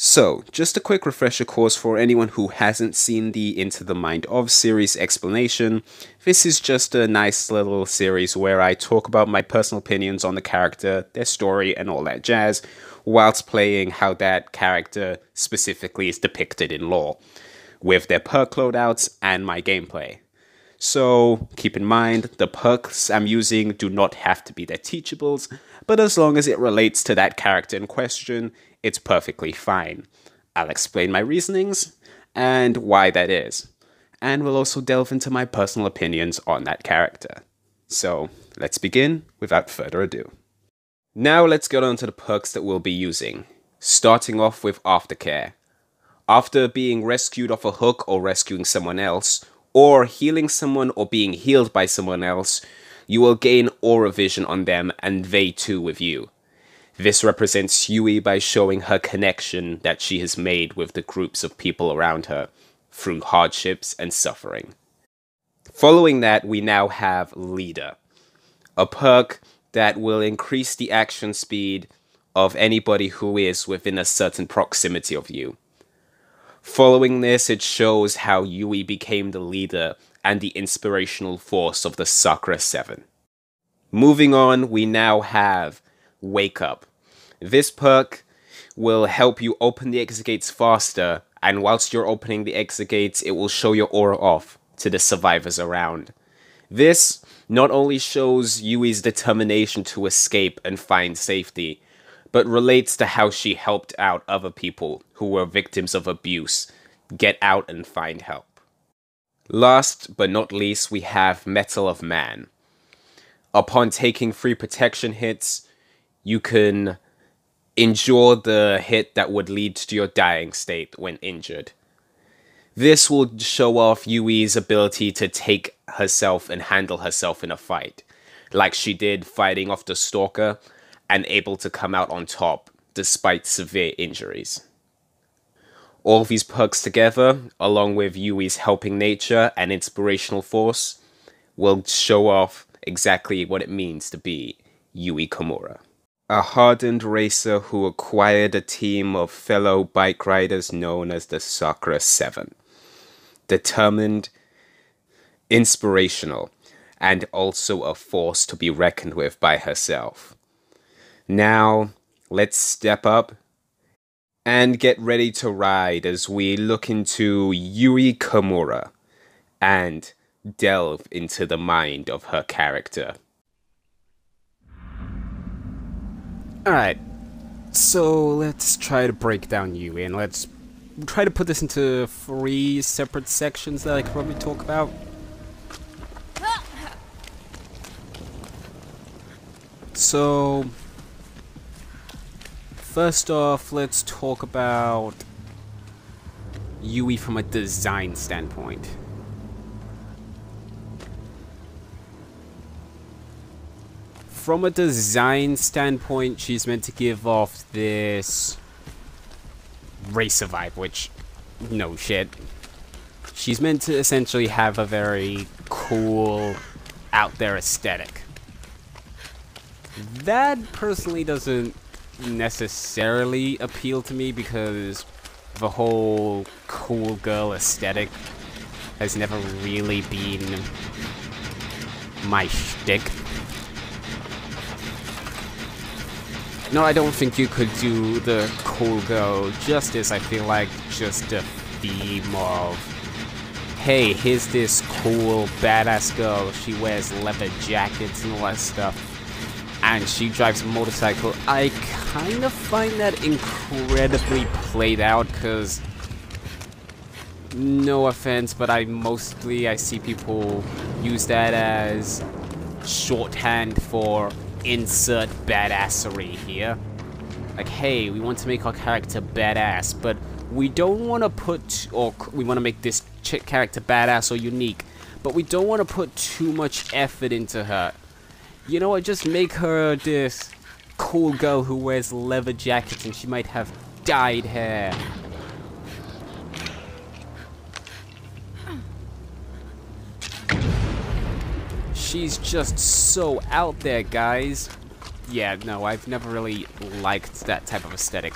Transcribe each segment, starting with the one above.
So, just a quick refresher course for anyone who hasn't seen the Into the Mind of series explanation. This is just a nice little series where I talk about my personal opinions on the character, their story, and all that jazz, whilst playing how that character specifically is depicted in lore, with their perk loadouts and my gameplay. So, keep in mind, the perks I'm using do not have to be their teachables, but as long as it relates to that character in question, it's perfectly fine. I'll explain my reasonings and why that is, and we'll also delve into my personal opinions on that character. So, let's begin without further ado. Now let's get on to the perks that we'll be using, starting off with Aftercare. After being rescued off a hook or rescuing someone else, or healing someone or being healed by someone else, you will gain aura vision on them and they too with you. This represents Yui by showing her connection that she has made with the groups of people around her, through hardships and suffering. Following that, we now have Leader, a perk that will increase the action speed of anybody who is within a certain proximity of you. Following this, it shows how Yui became the leader and the inspirational force of the Sakura 7. Moving on, we now have Wake Up. This perk will help you open the exit gates faster, and whilst you're opening the exit gates, it will show your aura off to the survivors around. This not only shows Yui's determination to escape and find safety, but relates to how she helped out other people who were victims of abuse get out and find help. Last but not least, we have Metal of Man. Upon taking 3 protection hits, you can endure the hit that would lead to your dying state when injured. This will show off Yui's ability to take herself and handle herself in a fight, like she did fighting off the Stalker, and able to come out on top despite severe injuries. All these perks together, along with Yui's helping nature and inspirational force, will show off exactly what it means to be Yui Kimura, a hardened racer who acquired a team of fellow bike riders known as the Sakura 7. Determined, inspirational, and also a force to be reckoned with by herself. Now, let's step up and get ready to ride as we look into Yui Kimura and delve into the mind of her character. Alright, so let's try to break down Yui, and let's try to put this into 3 separate sections that I could probably talk about. So, first off, let's talk about Yui from a design standpoint. From a design standpoint, she's meant to give off this racer vibe, which, no shit. She's meant to essentially have a very cool, out there aesthetic. That personally doesn't necessarily appeal to me because the whole cool girl aesthetic has never really been my shtick. No, I don't think you could do the cool girl justice. I feel like just a theme of, hey, here's this cool badass girl. She wears leather jackets and all that stuff, and she drives a motorcycle. I kind of find that incredibly played out because, no offense, but I see people use that as shorthand for insert badassery here. Like, hey, we want to make our character badass, but we don't want to put, or we want to make this character badass or unique, but we don't want to put too much effort into her. You know what, just make her this cool girl who wears leather jackets and she might have dyed hair. She's just so out there, guys. Yeah, no, I've never really liked that type of aesthetic.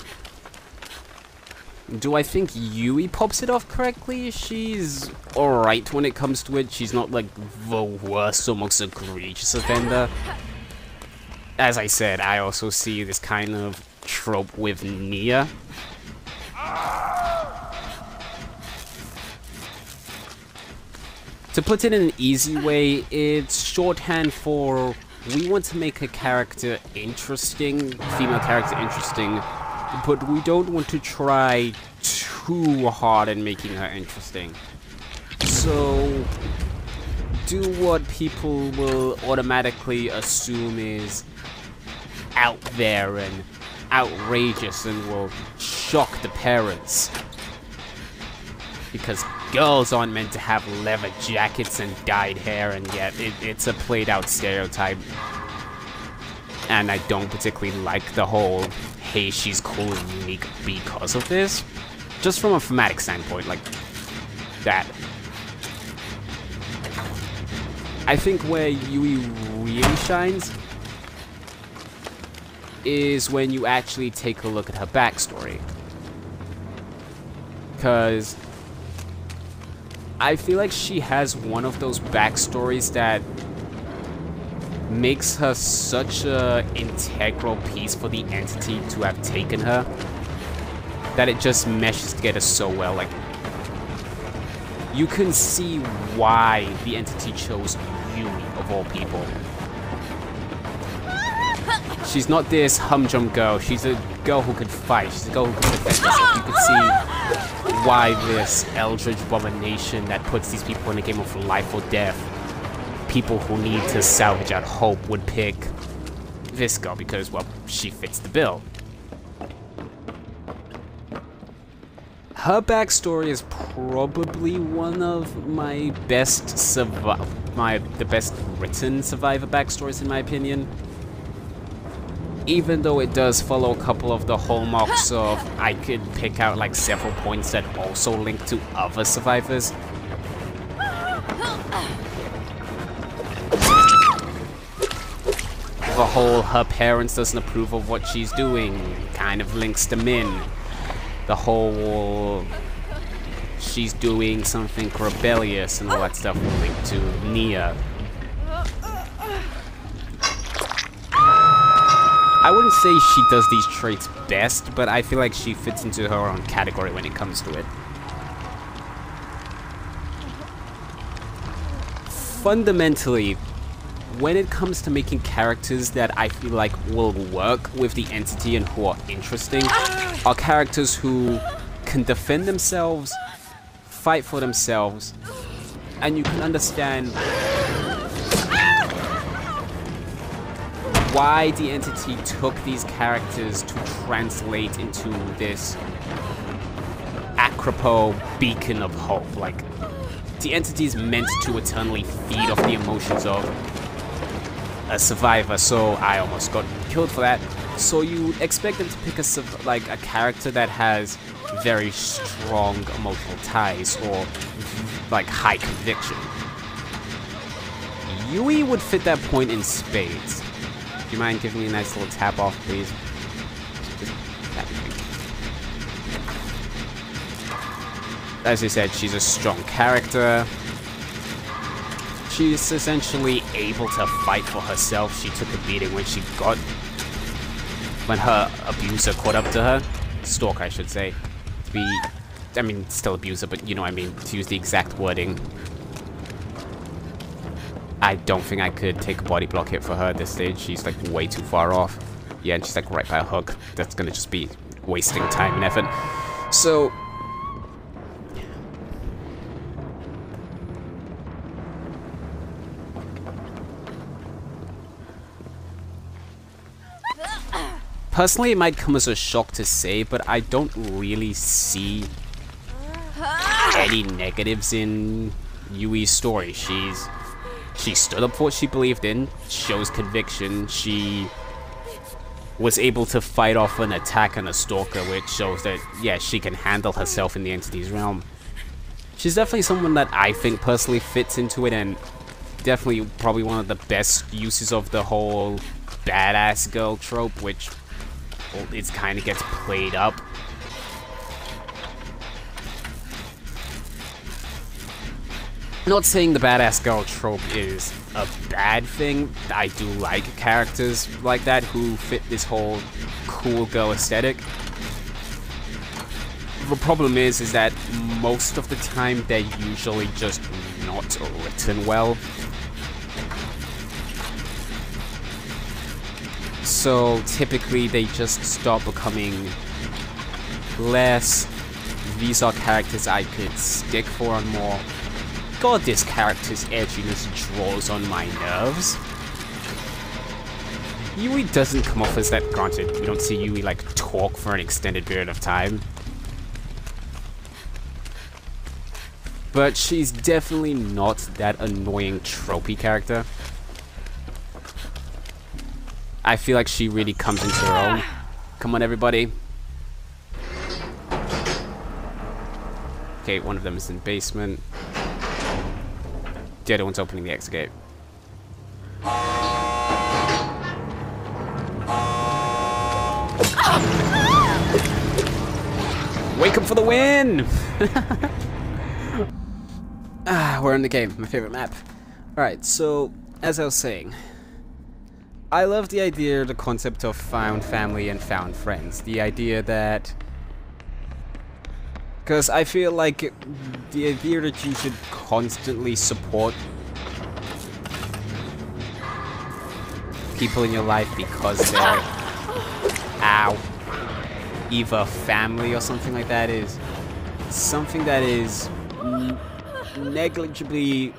Do I think Yui pops it off correctly? She's alright when it comes to it. She's not like the worst or most egregious offender. As I said, I also see this kind of trope with Nia. To put it in an easy way, it's shorthand for we want to make a character interesting, female character interesting, but we don't want to try too hard in making her interesting. So, do what people will automatically assume is out there and outrageous and will shock the parents. Because girls aren't meant to have leather jackets and dyed hair, and yet it's a played out stereotype. And I don't particularly like the whole, hey, she's cool and unique because of this. Just from a thematic standpoint, like that. I think where Yui really shines is when you actually take a look at her backstory. Because I feel like she has one of those backstories that makes her such an integral piece for the entity to have taken her, that it just meshes together so well. Like, you can see why the entity chose Yui of all people. She's not this humdrum girl. She's a girl who could fight. She's a girl who could defend herself. You could see why this eldritch abomination that puts these people in a game of life or death, people who need to salvage out hope, would pick this girl because, well, she fits the bill. Her backstory is probably one of my best the best written survivor backstories in my opinion. Even though it does follow a couple of the hallmarks of, I could pick out like several points that also link to other survivors. The whole her parents doesn't approve of what she's doing kind of links to Min. The whole she's doing something rebellious and all that stuff will link to Nia. I wouldn't say she does these traits best, but I feel like she fits into her own category when it comes to it. Fundamentally, when it comes to making characters that I feel like will work with the entity and who are interesting, are characters who can defend themselves, fight for themselves, and you can understand why the entity took these characters to translate into this Acropo beacon of hope. Like, the entity is meant to eternally feed off the emotions of a survivor, so I almost got killed for that. So you expect them to pick a character that has very strong emotional ties or like high conviction. Yui would fit that point in spades. Do you mind giving me a nice little tap off, please? Just tap me. As I said, she's a strong character. She's essentially able to fight for herself. She took a beating when her abuser caught up to her. Stalker, I should say. Still abuser, but you know what I mean, to use the exact wording. I don't think I could take a body block hit for her at this stage. She's like way too far off. Yeah, and she's like right by a hook. That's gonna just be wasting time and effort. So personally, it might come as a shock to say, but I don't really see any negatives in Yui's story. She stood up for what she believed in, shows conviction. She was able to fight off an attack on a stalker, which shows that, yeah, she can handle herself in the entity's realm. She's definitely someone that I think personally fits into it, and definitely probably one of the best uses of the whole badass girl trope, which, well, it kind of gets played up. Not saying the badass girl trope is a bad thing. I do like characters like that who fit this whole cool girl aesthetic. The problem is that most of the time they're usually just not written well. So typically they just start becoming less, these are characters I could stick for, and more, God, this character's edginess draws on my nerves. Yui doesn't come off as that. Granted, we don't see Yui like talk for an extended period of time. But she's definitely not that annoying tropey character. I feel like she really comes into her own. Come on, everybody. Okay, one of them is in basement. The other one's opening the exit gate. Wake up for the win! We're in the game. My favorite map. Alright, so, as I was saying, I love the idea, the concept of found family and found friends. The idea that... Because I feel like the idea that you should constantly support people in your life because they're either family or something like that is something that is negligibly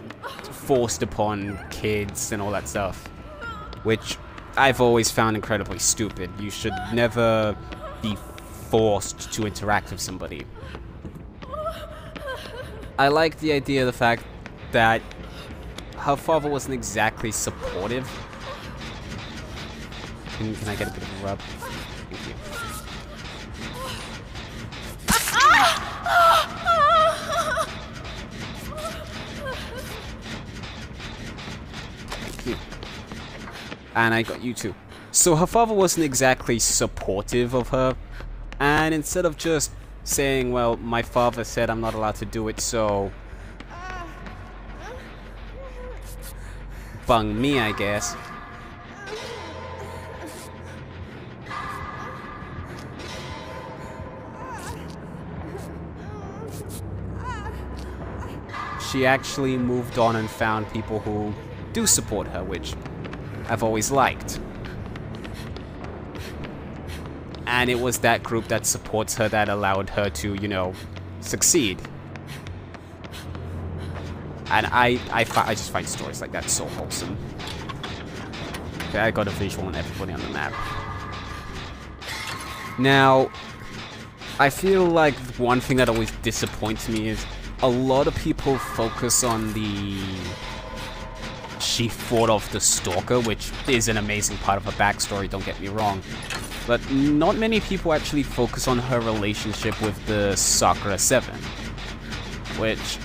forced upon kids and all that stuff, which I've always found incredibly stupid. You should never be forced to interact with somebody. I like the idea of the fact that her father wasn't exactly supportive. Can I get a bit of a rub? Thank you. Thank you. And I got you too. So her father wasn't exactly supportive of her, and instead of just saying, well, my father said I'm not allowed to do it, so bung me, I guess. She actually moved on and found people who do support her, which I've always liked. And it was that group that supports her that allowed her to, you know, succeed. And I just find stories like that so wholesome. Okay, I got a visual on everybody on the map. Now, I feel like one thing that always disappoints me is a lot of people focus on the... She fought off the stalker, which is an amazing part of her backstory, don't get me wrong. But not many people actually focus on her relationship with the Sakura 7. Which,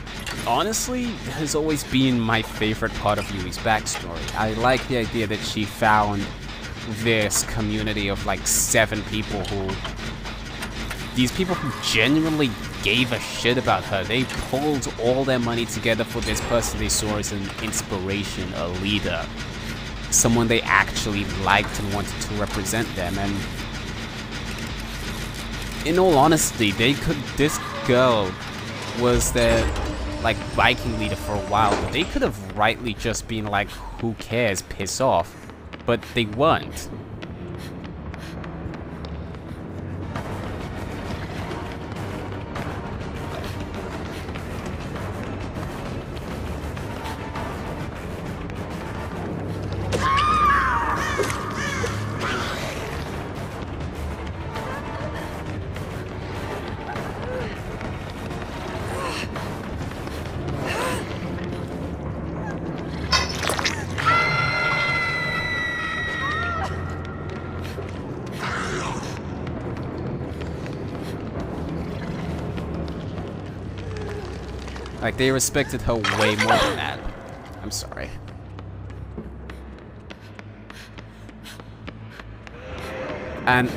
honestly, has always been my favorite part of Yui's backstory. I like the idea that she found this community of like 7 people who... These people who genuinely gave a shit about her. They pulled all their money together for this person they saw as an inspiration, a leader. Someone they actually liked and wanted to represent them, and in all honesty, this girl was their, like, Viking leader for a while, but they could have rightly just been like, who cares, piss off, but they weren't. Like, they respected her way more than that. I'm sorry. And...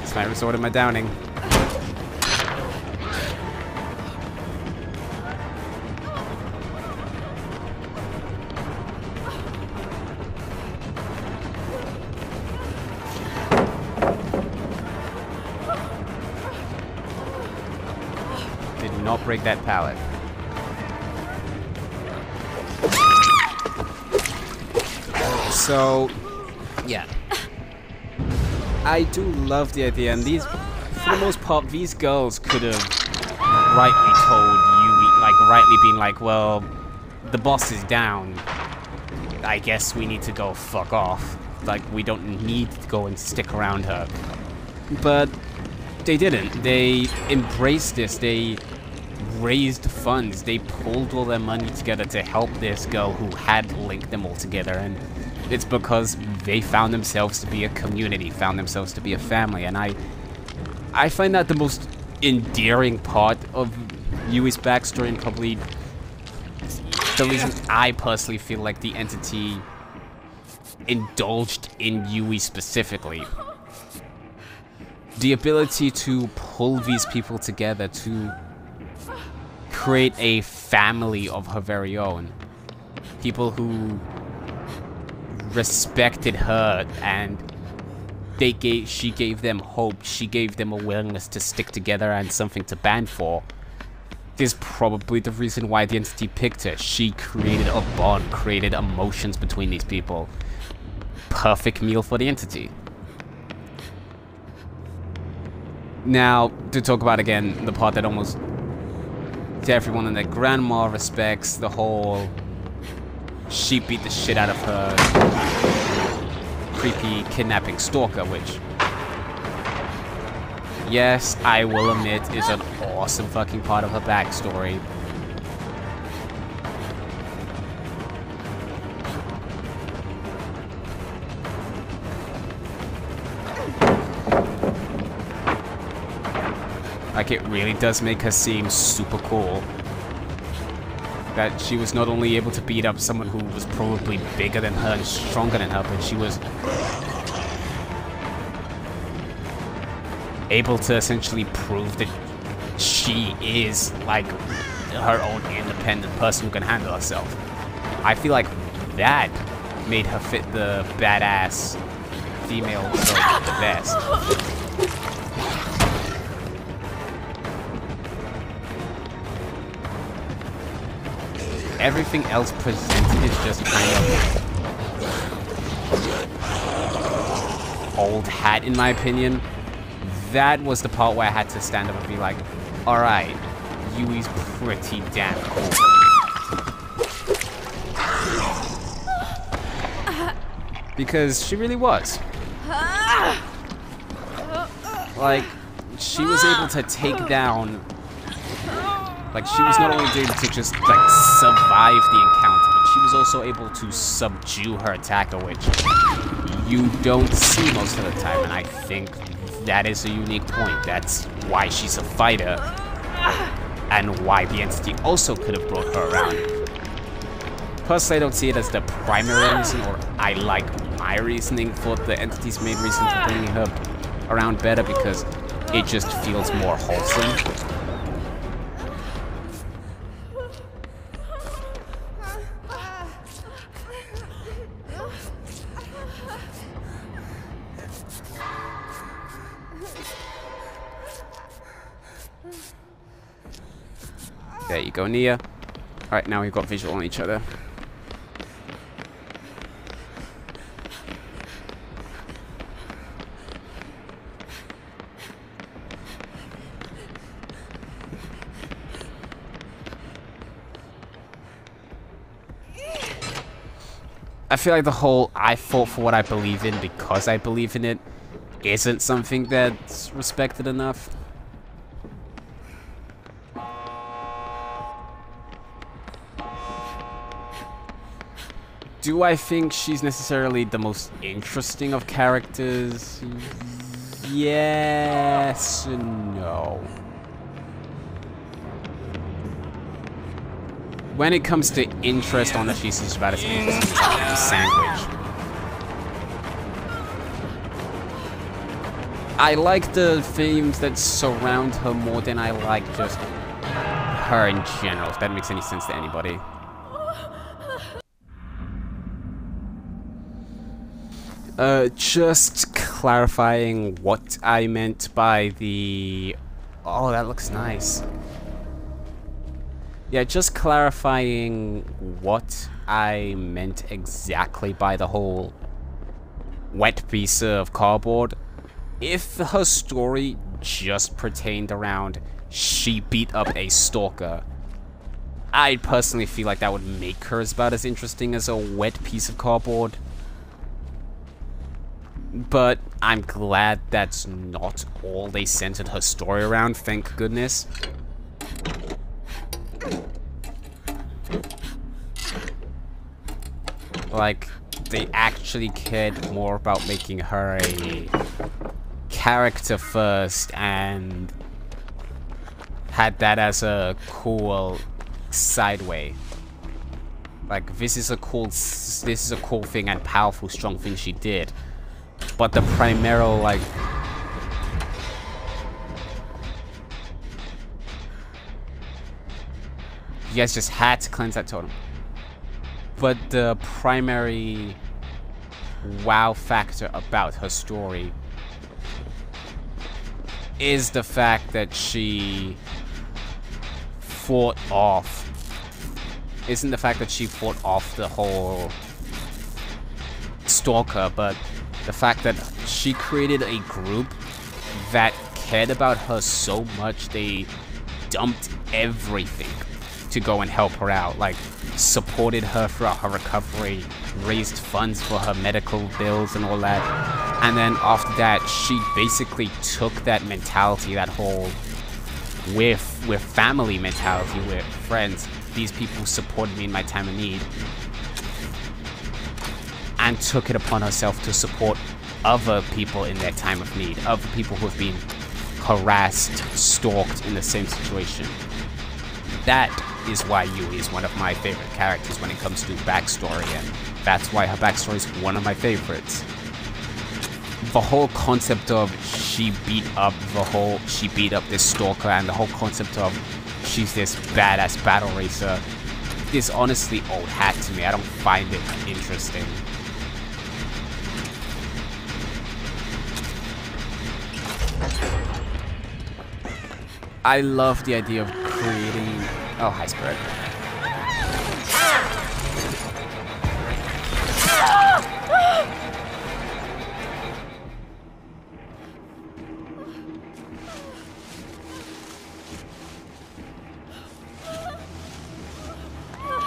This might resort in my downing. Did not break that pallet. So, yeah. I do love the idea, and these, for the most part, these girls could have rightly told Yui, like, rightly been like, well, the boss is down. I guess we need to go fuck off. Like, we don't need to go and stick around her. But they didn't. They embraced this. They raised funds. They pulled all their money together to help this girl who had linked them all together, and it's because they found themselves to be a community, found themselves to be a family, and I find that the most endearing part of Yui's backstory, and probably the reason I personally feel like the entity indulged in Yui specifically. The ability to pull these people together to create a family of her very own. People who respected her, and she gave them hope, she gave them a willingness to stick together and something to band for. Is probably the reason why the entity picked her. She created a bond, created emotions between these people. Perfect meal for the entity. Now, to talk about again the part that almost to everyone in their grandma respects, the whole she beat the shit out of her creepy kidnapping stalker, which, yes, I will admit, is an awesome fucking part of her backstory. Like, it really does make her seem super cool. That she was not only able to beat up someone who was probably bigger than her and stronger than her, but she was able to essentially prove that she is, like, her own independent person who can handle herself. I feel like that made her fit the badass female trope the best. Everything else presented is just kind of old hat, in my opinion. That was the part where I had to stand up and be like, alright, Yui's pretty damn cool. Because she really was. Like, she was able to take down... Like, she was not only able to just, like, survive the encounter, but she was also able to subdue her attacker, which you don't see most of the time, and I think that is a unique point. That's why she's a fighter, and why the entity also could have brought her around. Personally, I don't see it as the primary reason, or I like my reasoning for the entity's main reason for bringing her around better, because it just feels more wholesome. There you go, Nia. Alright, now we've got visual on each other. I feel like the whole I fought for what I believe in because I believe in it isn't something that's respected enough. Do I think she's necessarily the most interesting of characters? Yes and no. when it comes to interest, honestly, she's about as interesting as a sandwich. I like the themes that surround her more than I like just her in general, if that makes any sense to anybody. Just clarifying what I meant by the... Oh, that looks nice. Yeah, just clarifying what I meant exactly by the whole wet piece of cardboard. If her story just pertained around she beat up a stalker, I personally feel like that would make her about as interesting as a wet piece of cardboard. But I'm glad that's not all they centered her story around, thank goodness. Like, they actually cared more about making her a character first and had that as a cool sideway. Like, this is a cool thing and powerful, strong thing she did. But the primary, like... You guys just had to cleanse that totem. But the primary wow factor about her story is the fact that she fought off... Isn't the fact that she fought off the whole stalker, but the fact that she created a group that cared about her so much they dumped everything to go and help her out. Like, supported her throughout her recovery, raised funds for her medical bills and all that. And then after that, she basically took that mentality, that whole with family mentality, with friends. These people supported me in my time of need, and took it upon herself to support other people in their time of need, other people who have been harassed, stalked in the same situation. That is why Yui is one of my favorite characters when it comes to backstory, and that's why her backstory is one of my favorites. The whole concept of she beat up this stalker, and the whole concept of she's this badass battle racer is honestly old hat to me. I don't find it interesting. I love the idea of creating... Oh, hi, Spirit.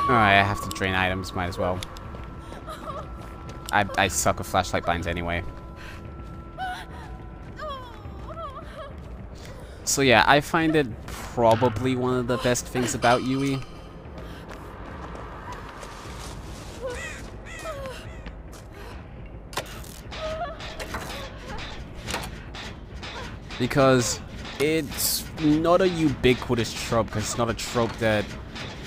Alright, I have to drain items, might as well. I suck with flashlight binds anyway. So yeah, I find it probably one of the best things about Yui. Because it's not a ubiquitous trope, because it's not a trope that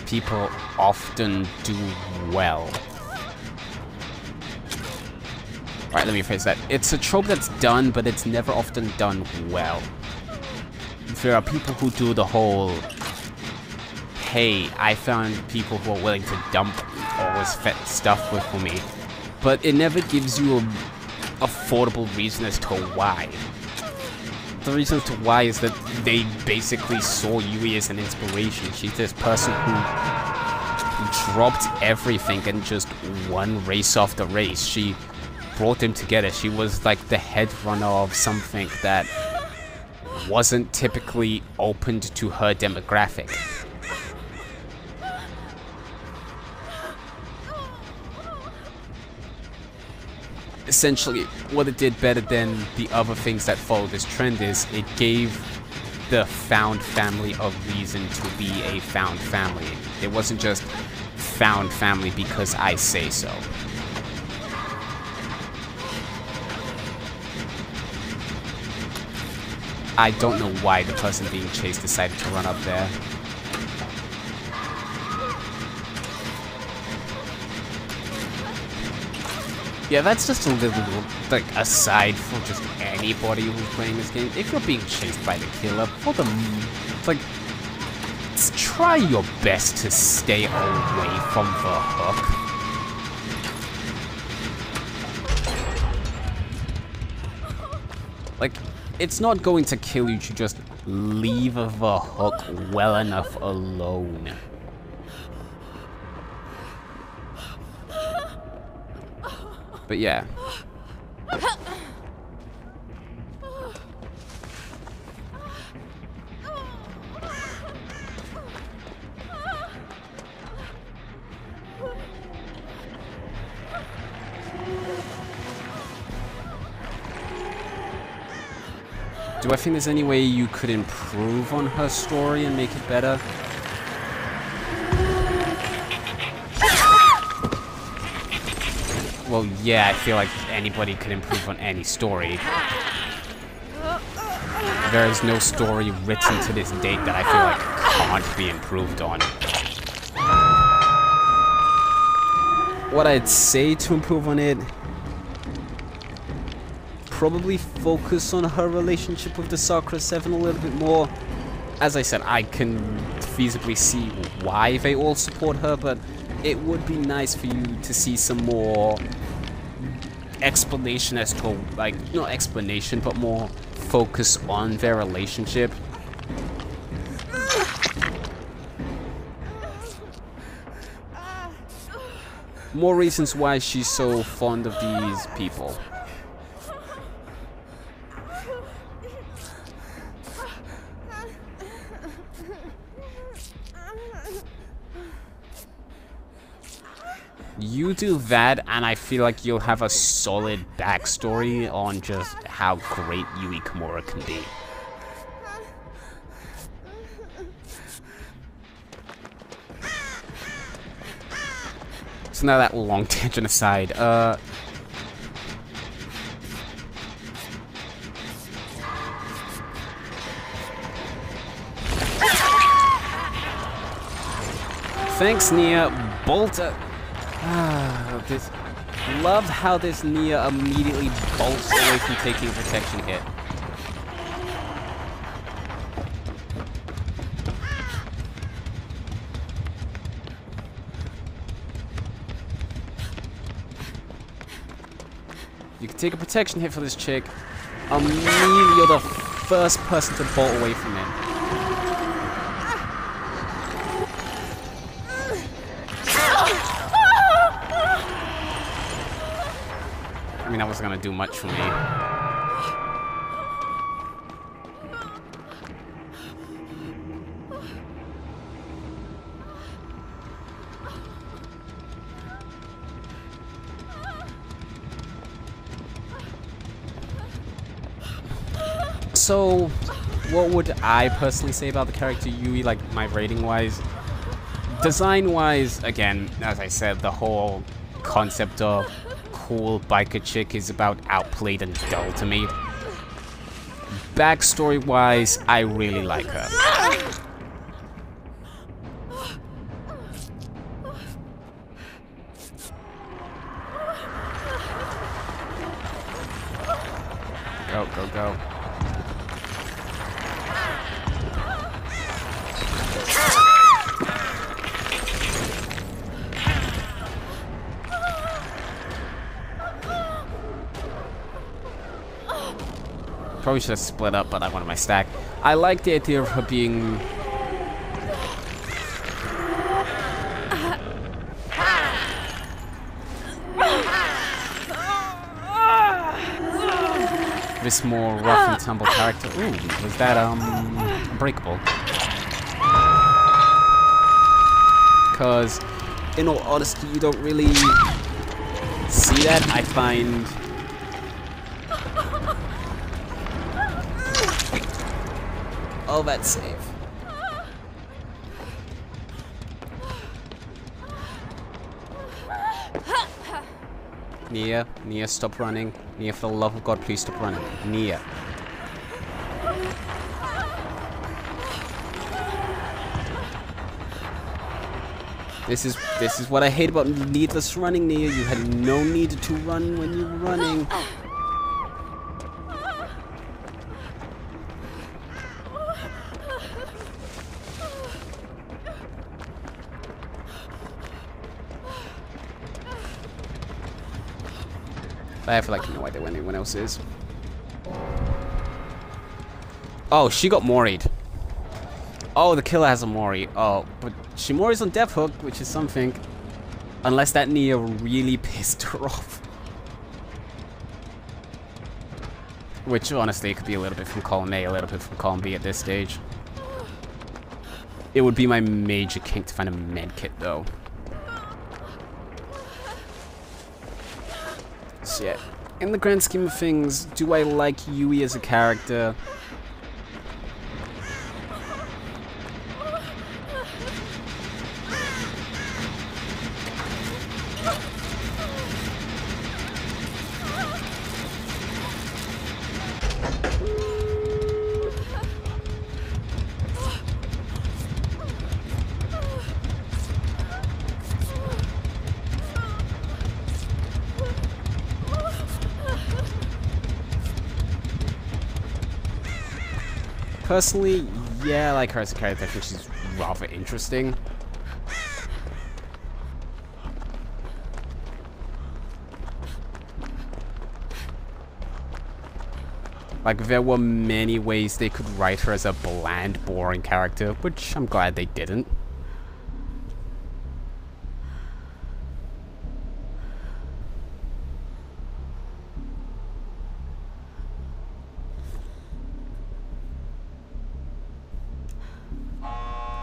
people often do well. Alright, let me rephrase that. It's a trope that's done, but it's never often done well. There are people who do the whole, hey, I found people who are willing to dump all this stuff for me, but it never gives you an affordable reason as to why. The reason as to why is that they basically saw Yui as an inspiration. She's this person who dropped everything and just won race after race. She brought them together. She was like the head runner of something that wasn't typically opened to her demographic. Essentially, what it did better than the other things that follow this trend is it gave the found family a reason to be a found family. It wasn't just found family because I say so. I don't know why the person being chased decided to run up there. Yeah, that's just a little, like, aside for just anybody who's playing this game. If you're being chased by the killer, like, try your best to stay away from the hook. Like, it's not going to kill you to just leave the hook well enough alone. But yeah. Do I think there's any way you could improve on her story and make it better? Well, yeah, I feel like anybody could improve on any story. There is no story written to this date that I feel like can't be improved on. What I'd say to improve on it, probably focus on her relationship with the Sakura 7 a little bit more. As I said, I can feasibly see why they all support her, but it would be nice for you to see some more explanation as to, like, not explanation, but more focus on their relationship. More reasons why she's so fond of these people. You do that, and I feel like you'll have a solid backstory on just how great Yui Kimura can be. So now that long tangent aside, thanks, Nia. Bolter. Love how this Nia immediately bolts away from taking a protection hit. You can take a protection hit for this chick. Immediately you're the first person to bolt away from it. I mean, that wasn't gonna do much for me. So, what would I personally say about the character Yui, like my rating wise? Design wise, again, as I said, the whole concept of cool biker chick is about outplayed and dull to me. Backstory wise, I really like her. Go, go, go. Probably should have split up, but I wanted my stack. I like the idea of her being... this more rough and tumble character. Ooh, was that, unbreakable? Because, in all honesty, you don't really see that. I find... Oh, that's safe. Nia, Nia, stop running. Nia, for the love of God, please stop running. Nia. This is This is what I hate about needless running, Nia. You had no need to run when you were running. I feel like no idea where anyone else is. Oh, she got moried. Oh, the killer has a mori. Oh, but she moris on Death Hook, which is something. Unless that Nia really pissed her off. Which, honestly, it could be a little bit from column A, a little bit from column B at this stage. It would be my major kink to find a medkit, though. So yeah, in the grand scheme of things, do I like Yui as a character? Personally, yeah, I like her as a character. I think she's rather interesting. Like, there were many ways they could write her as a bland, boring character, which I'm glad they didn't.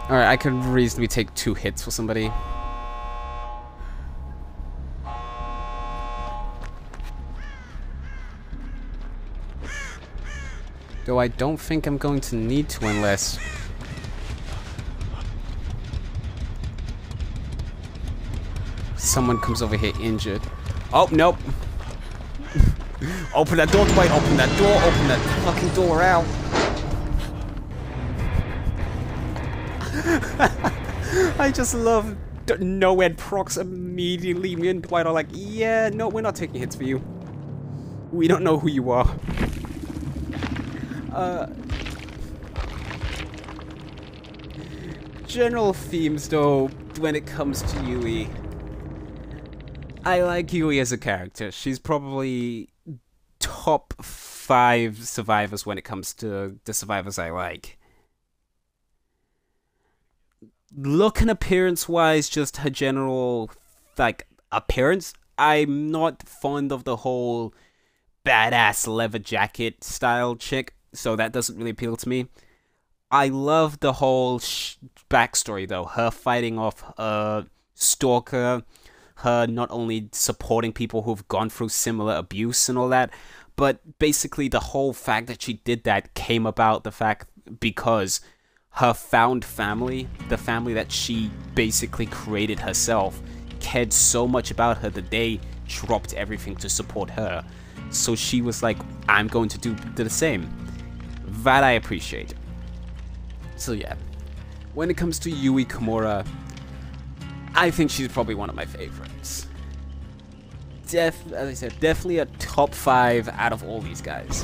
Alright, I could reasonably take 2 hits for somebody. Though I don't think I'm going to need to unless... someone comes over here injured. Oh, nope. Open that door, Dwight. Open that door. Open that fucking door out. I just love no-end procs immediately. Me and Dwight are like, yeah, no, we're not taking hits for you. We don't know who you are. General themes, though, when it comes to Yui. I like Yui as a character. She's probably top 5 survivors when it comes to the survivors I like. Look and appearance-wise, just her general, like, appearance, I'm not fond of the whole badass leather jacket style chick, so that doesn't really appeal to me. I love the whole backstory, though. Her fighting off a stalker, her not only supporting people who've gone through similar abuse and all that, but basically the whole fact that she did that came about the fact because her found family, the family that she basically created herself, cared so much about her that they dropped everything to support her. So she was like, I'm going to do the same. That I appreciate. So yeah, when it comes to Yui Kimura, I think she's probably one of my favorites. As I said, definitely a top 5 out of all these guys.